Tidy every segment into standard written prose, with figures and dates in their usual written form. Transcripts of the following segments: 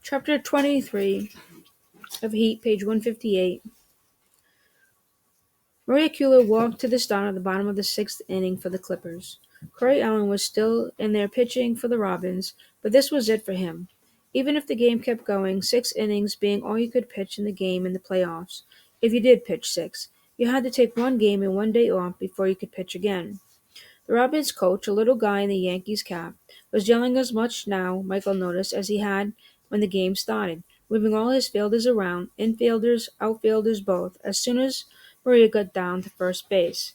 Chapter 23 of Heat, page 158. Maria Keeler walked to the start at the bottom of the sixth inning for the Clippers. Corey Allen was still in there pitching for the Robins, but this was it for him. Even if the game kept going, 6 innings being all you could pitch in the game in the playoffs, if you did pitch 6, you had to take one game and one day off before you could pitch again. The Robins coach, a little guy in the Yankees cap, was yelling as much now, Michael noticed, as he had when the game started, moving all his fielders around, infielders, outfielders both, as soon as Maria got down to first base.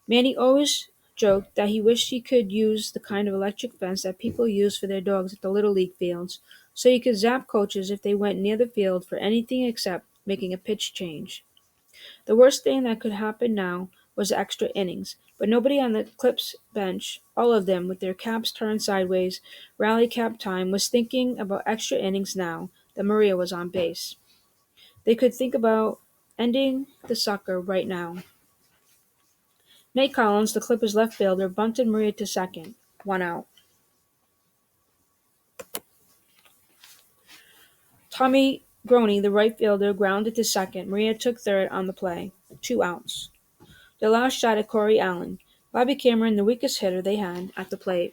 Manny always joked that he wished he could use the kind of electric fence that people use for their dogs at the Little League fields, so you could zap coaches if they went near the field for anything except making a pitch change. The worst thing that could happen now was extra innings, but nobody on the Clips bench, all of them with their caps turned sideways, rally cap time, was thinking about extra innings now that Maria was on base. They could think about ending the sucker right now. Nate Collins, the Clippers left fielder, bunted Maria to second. 1 out. Tommy Groney, the right fielder, grounded to second. Maria took third on the play. 2 outs. The last shot at Corey Allen. Bobby Cameron, the weakest hitter they had, at the plate.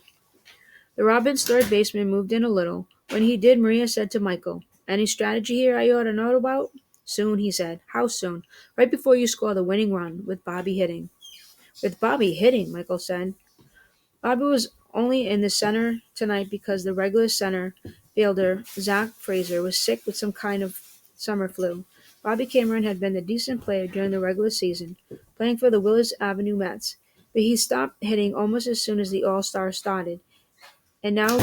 The Robins' third baseman moved in a little. When he did, Maria said to Michael, "Any strategy here I ought to know about?" "Soon," he said. "How soon?" "Right before you score the winning run, with Bobby hitting." "With Bobby hitting," Michael said. Bobby was only in the center tonight because the regular center fielder, Zach Fraser, was sick with some kind of summer flu. Bobby Cameron had been a decent player during the regular season, playing for the Willis Avenue Mets, but he stopped hitting almost as soon as the All-Stars started, and now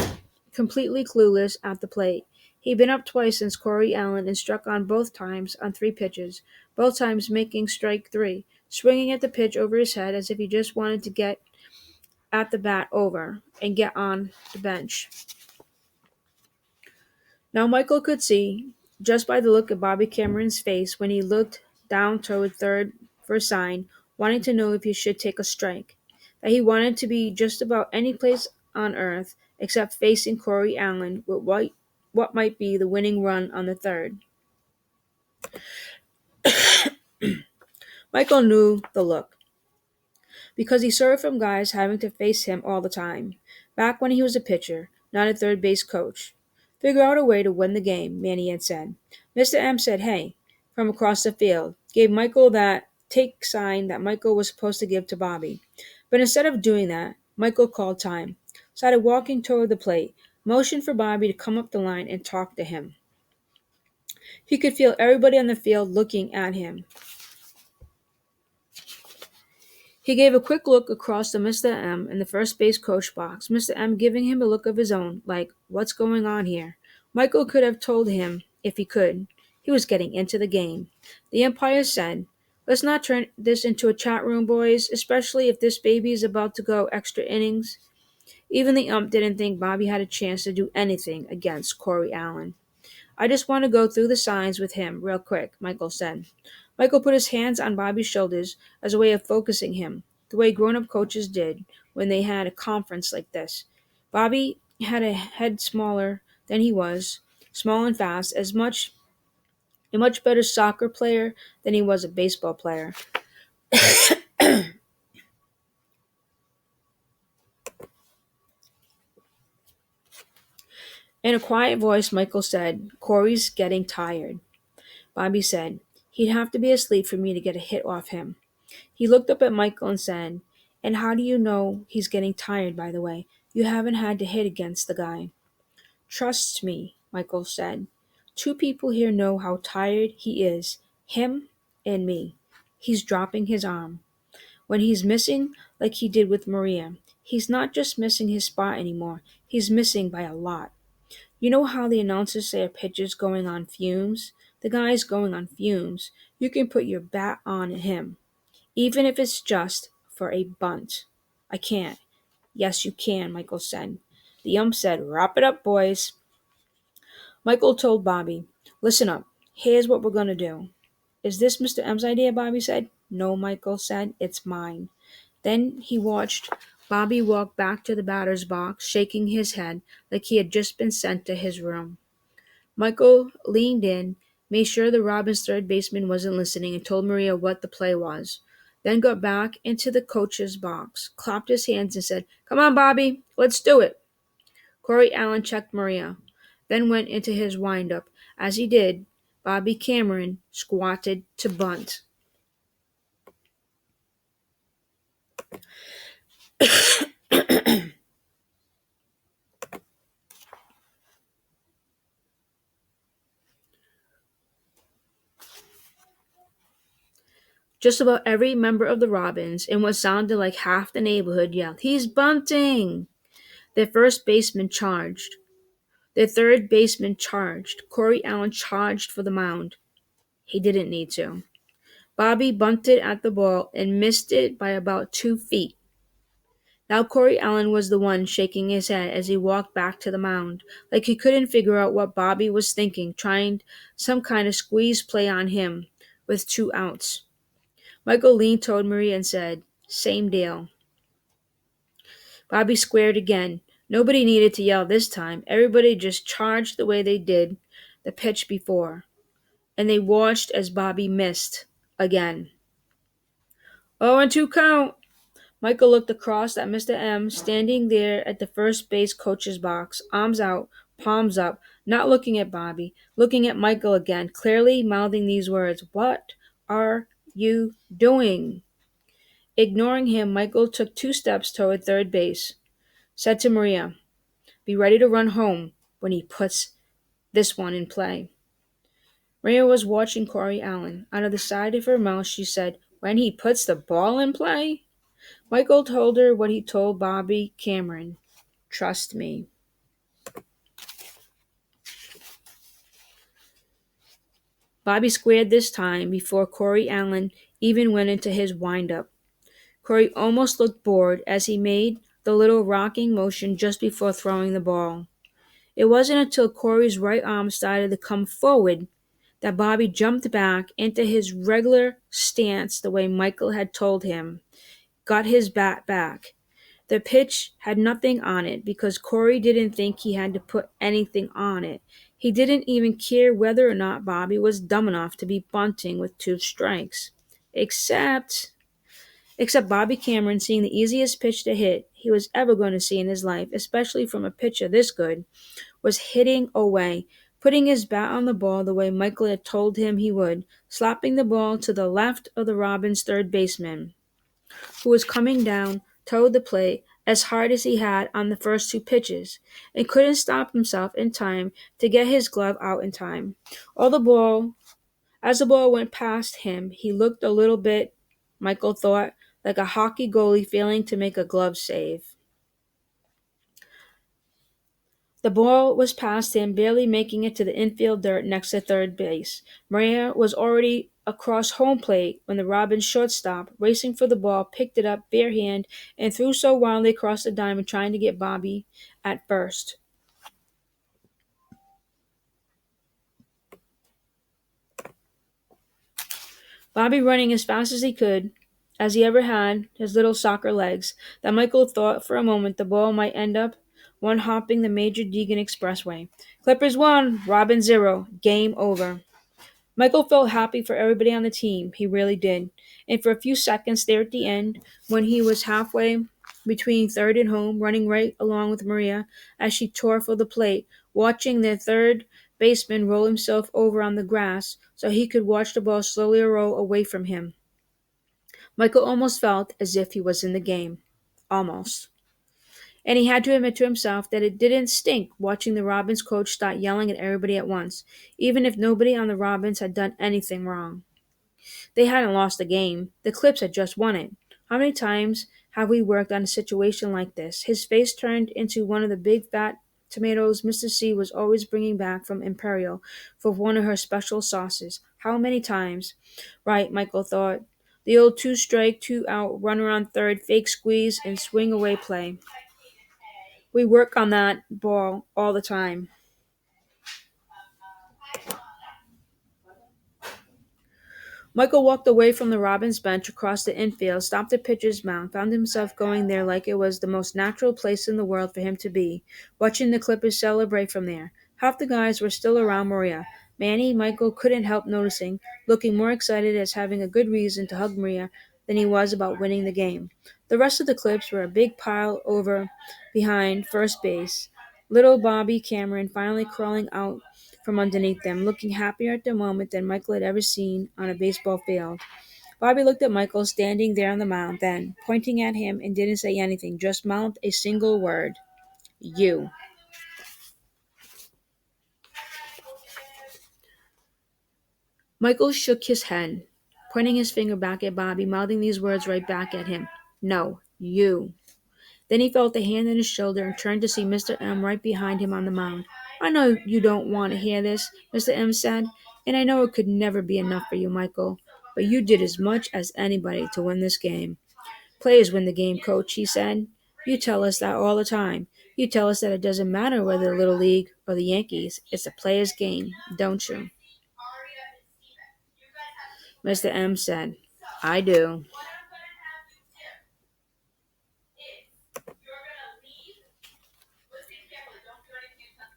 completely clueless at the plate. He'd been up twice since Corey Allen and struck on both times on 3 pitches, both times making strike 3, swinging at the pitch over his head as if he just wanted to get at the bat over and get on the bench. Now Michael could see, just by the look of Bobby Cameron's face when he looked down toward third for a sign, wanting to know if he should take a strike, that he wanted to be just about any place on earth except facing Corey Allen with what might be the winning run on the third. Michael knew the look, because he saw it from guys having to face him all the time, back when he was a pitcher, not a third base coach. "Figure out a way to win the game," Manny had said. Mr. M said, "Hey," from across the field, gave Michael that take sign that Michael was supposed to give to Bobby. But instead of doing that, Michael called time, started walking toward the plate, motioned for Bobby to come up the line and talk to him. He could feel everybody on the field looking at him. He gave a quick look across to Mr. M in the first base coach box, Mr. M giving him a look of his own, like, "What's going on here?" Michael could have told him, if he could. He was getting into the game. The umpire said, "Let's not turn this into a chat room, boys, especially if this baby is about to go extra innings." Even the ump didn't think Bobby had a chance to do anything against Corey Allen. "I just want to go through the signs with him real quick," Michael said. Michael put his hands on Bobby's shoulders as a way of focusing him, the way grown-up coaches did when they had a conference like this. Bobby had a head smaller than he was, small and fast, a much better soccer player than he was a baseball player. In a quiet voice, Michael said, "Corey's getting tired." Bobby said, "He'd have to be asleep for me to get a hit off him." He looked up at Michael and said, "And how do you know he's getting tired, by the way? You haven't had to hit against the guy." "Trust me," Michael said. "Two people here know how tired he is, him and me." He's dropping his arm. When he's missing, like he did with Maria, he's not just missing his spot anymore. He's missing by a lot. You know how the announcers say a pitcher's going on fumes? The guy's going on fumes. You can put your bat on him, even if it's just for a bunt. "I can't." "Yes, you can," Michael said. The ump said, "Wrap it up, boys." Michael told Bobby, "Listen up. Here's what we're going to do." "Is this Mr. M's idea?" Bobby said. "No," Michael said. "It's mine." Then he watched Bobby walk back to the batter's box, shaking his head like he had just been sent to his room. Michael leaned in, made sure the Robins third baseman wasn't listening, and told Maria what the play was. Then got back into the coach's box, clapped his hands, and said, "Come on, Bobby, let's do it." Corey Allen checked Maria, then went into his windup. As he did, Bobby Cameron squatted to bunt. Just about every member of the Robins, in what sounded like half the neighborhood, yelled, "He's bunting!" Their first baseman charged. Their third baseman charged. Corey Allen charged for the mound. He didn't need to. Bobby bunted at the ball and missed it by about 2 feet. Now Corey Allen was the one shaking his head as he walked back to the mound, like he couldn't figure out what Bobby was thinking, trying some kind of squeeze play on him with 2 outs. Michael leaned toward Maria and said, "Same deal." Bobby squared again. Nobody needed to yell this time. Everybody just charged the way they did the pitch before. And they watched as Bobby missed again. 0-2 count. Michael looked across at Mr. M, standing there at the first base coach's box, arms out, palms up, not looking at Bobby, looking at Michael again, clearly mouthing these words, "What are you doing?" Ignoring him, Michael took 2 steps toward third base, said to Maria, "Be ready to run home when he puts this one in play." Maria was watching Corey Allen. Out of the side of her mouth, she said, "When he puts the ball in play?" Michael told her what he told Bobby Cameron. "Trust me." Bobby squared this time before Corey Allen even went into his windup. Corey almost looked bored as he made the little rocking motion just before throwing the ball. It wasn't until Corey's right arm started to come forward that Bobby jumped back into his regular stance the way Michael had told him, got his bat back. The pitch had nothing on it because Corey didn't think he had to put anything on it. He didn't even care whether or not Bobby was dumb enough to be bunting with 2 strikes. Except Bobby Cameron seeing the easiest pitch to hit he was ever going to see in his life, especially from a pitcher this good, was hitting away, putting his bat on the ball the way Michael had told him he would, slapping the ball to the left of the Robins' third baseman, who was coming down toward the plate as hard as he had on the first 2 pitches, and couldn't stop himself in time to get his glove out in time. As the ball went past him, he looked a little bit, Michael thought, like a hockey goalie failing to make a glove save. The ball was past him, barely making it to the infield dirt next to third base. Maria was already across home plate when the Robins shortstop, racing for the ball, picked it up bare hand and threw so wildly across the diamond, trying to get Bobby at first. Bobby running as fast as he could, as he ever had, his little soccer legs, that Michael thought for a moment the ball might end up one hopping the Major Deegan Expressway. Clippers 1, Robins 0, game over. Michael felt happy for everybody on the team. He really did. And for a few seconds there at the end, when he was halfway between third and home, running right along with Maria as she tore for the plate, watching their third baseman roll himself over on the grass so he could watch the ball slowly roll away from him. Michael almost felt as if he was in the game. Almost. And he had to admit to himself that it didn't stink watching the Robins coach start yelling at everybody at once, even if nobody on the Robins had done anything wrong. They hadn't lost the game. The Clips had just won it. How many times have we worked on a situation like this? His face turned into one of the big fat tomatoes Mr. C was always bringing back from Imperial for one of her special sauces. How many times? Right, Michael thought. The old 2 strike, 2 out, run around third, fake squeeze, and swing away play. We work on that ball all the time. Michael walked away from the Robins bench across the infield, stopped at pitcher's mound, found himself going there like it was the most natural place in the world for him to be, watching the Clippers celebrate from there. Half the guys were still around Maria. Manny, Michael couldn't help noticing, looking more excited as having a good reason to hug Maria than he was about winning the game. The rest of the clips were a big pile over behind first base. Little Bobby Cameron finally crawling out from underneath them, looking happier at the moment than Michael had ever seen on a baseball field. Bobby looked at Michael standing there on the mound, then, pointing at him, and didn't say anything, just mouthed a single word: You. Michael shook his head, pointing his finger back at Bobby, mouthing these words right back at him. No, you. Then he felt a hand on his shoulder and turned to see Mr. M right behind him on the mound. I know you don't want to hear this, Mr. M said, and I know it could never be enough for you, Michael, but you did as much as anybody to win this game. Players win the game, coach, he said. You tell us that all the time. You tell us that it doesn't matter whether the Little League or the Yankees, it's a player's game, don't you? Mr. M said, I do.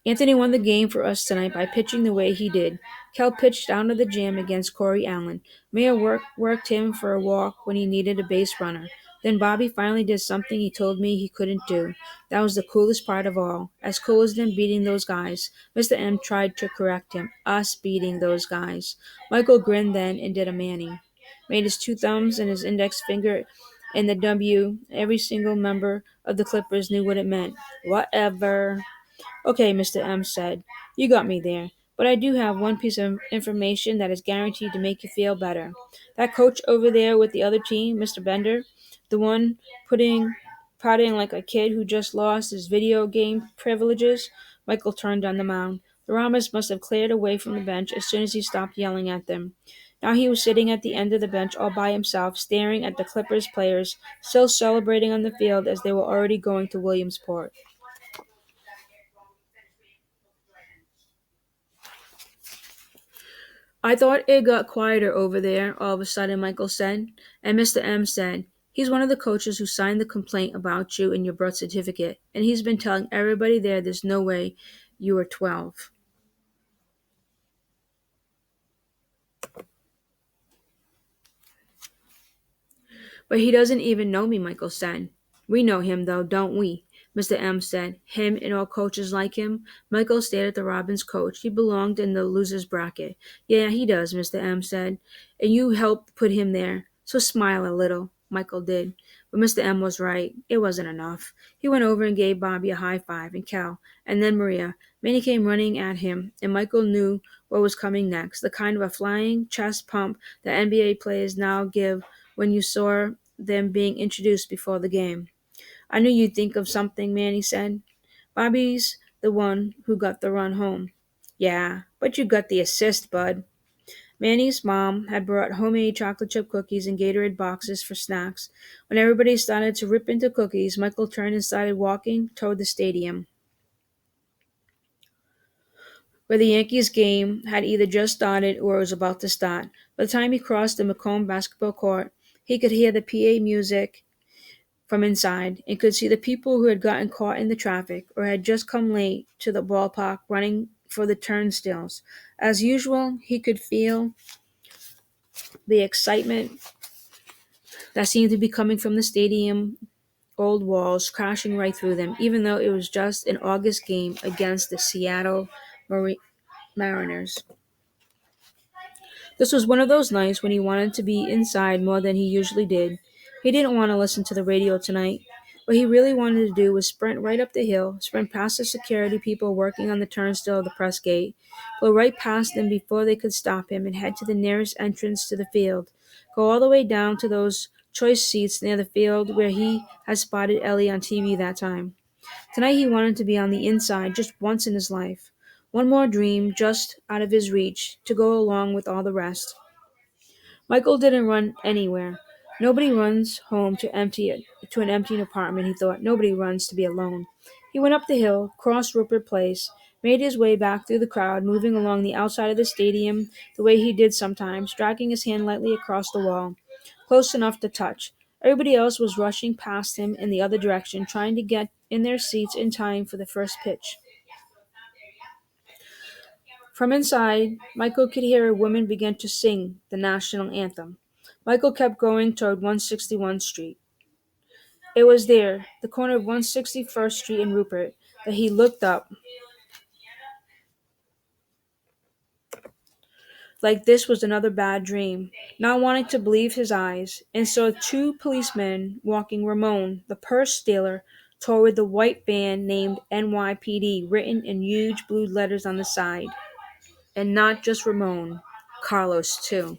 Anthony won the game for us tonight by pitching the way he did. Cal pitched down to the jam against Corey Allen. Mayer worked him for a walk when he needed a base runner. Then Bobby finally did something he told me he couldn't do. That was the coolest part of all. As cool as them beating those guys. Mr. M tried to correct him. Us beating those guys. Michael grinned then and did a Manny. Made his two thumbs and his index finger in the W. Every single member of the Clippers knew what it meant. Whatever. Okay, Mr. M said, you got me there. But I do have one piece of information that is guaranteed to make you feel better. That coach over there with the other team, Mr. Bender, the one pouting like a kid who just lost his video game privileges, Michael turned on the mound. The Ramos must have cleared away from the bench as soon as he stopped yelling at them. Now he was sitting at the end of the bench all by himself, staring at the Clippers players, still celebrating on the field as they were already going to Williamsport. I thought it got quieter over there, all of a sudden, Michael said, and Mr. M said, he's one of the coaches who signed the complaint about you in your birth certificate, and he's been telling everybody there's no way you were 12. But he doesn't even know me, Michael said. We know him, though, don't we? Mr. M said. Him and all coaches like him? Michael stared at the Robins coach. He belonged in the loser's bracket. Yeah, he does, Mr. M said. And you helped put him there. So smile a little. Michael did. But Mr. M was right. It wasn't enough. He went over and gave Bobby a high five, and Cal, and then Maria. Minnie came running at him, and Michael knew what was coming next, the kind of a flying chest pump that NBA players now give when you saw them being introduced before the game. I knew you'd think of something, Manny said. Bobby's the one who got the run home. Yeah, but you got the assist, bud. Manny's mom had brought homemade chocolate chip cookies and Gatorade boxes for snacks. When everybody started to rip into cookies, Michael turned and started walking toward the stadium, where the Yankees game had either just started or was about to start. By the time he crossed the Macomb basketball court, he could hear the PA music from inside and could see the people who had gotten caught in the traffic or had just come late to the ballpark running for the turnstiles. As usual, he could feel the excitement that seemed to be coming from the stadium old walls crashing right through them, even though it was just an August game against the Seattle Mariners. This was one of those nights when he wanted to be inside more than he usually did. He didn't want to listen to the radio tonight. What he really wanted to do was sprint right up the hill, sprint past the security people working on the turnstile of the press gate, blow right past them before they could stop him, and head to the nearest entrance to the field. Go all the way down to those choice seats near the field where he had spotted Ellie on TV that time. Tonight he wanted to be on the inside just once in his life. One more dream just out of his reach to go along with all the rest. Michael didn't run anywhere. Nobody runs home to an empty apartment, he thought. Nobody runs to be alone. He went up the hill, crossed Rupert Place, made his way back through the crowd, moving along the outside of the stadium the way he did sometimes, dragging his hand lightly across the wall, close enough to touch. Everybody else was rushing past him in the other direction, trying to get in their seats in time for the first pitch. From inside, Michael could hear a woman begin to sing the national anthem. Michael kept going toward 161st Street. It was there, the corner of 161st Street and Rupert, that he looked up like this was another bad dream, not wanting to believe his eyes, and saw two policemen walking Ramon, the purse stealer, toward the white van named NYPD written in huge blue letters on the side. And not just Ramon, Carlos too.